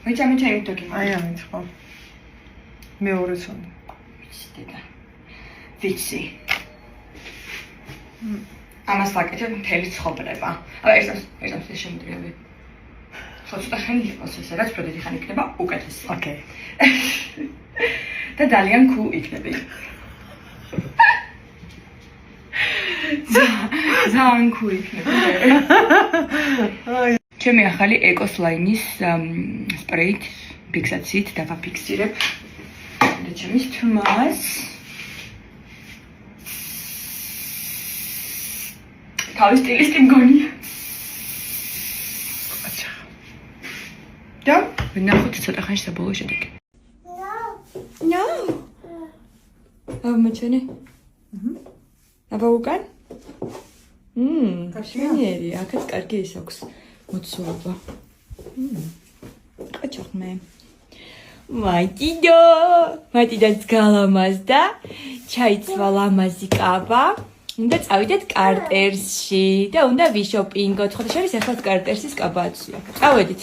მეჭამეჭა ერთ დოკიმენტი. აი ამით ხო. მეორე ცოდი. ვიცი. ვიცი. ამას ვაკეთებ მთელი ცხოვრება. აი ეს შემიძლია. ხო ცოტა ხანი იყოს ესე, რაც პროდუქტი ხანი იქნება უკეთესი. ოკეი. და ძალიან cool იქნები. ძალიან cool იქნები. აი ჩემი ახალი ეკოსლაინის სპრეით ფიქსაციით დაფიქსირებ და ჩემი თმას თავის სტილისტი მგონია. აჩა. და ვნახოთ ცოტა ხანში საბოლოო შედეგი. No. აღმოჩენე. აბა უკან? შვენიერი, აქაც კარგი ის აქვს მოცულობა. ყაჩაღმე. მატიდაც გალამაზდა, ჩაიცვა ლამაზი კაბა. უნდა წავიდეთ კარტერსში და უნდა ვიშოპინგოთ. ხო და შორის ახლა კარტერსის კაბა აცვია. წავედით.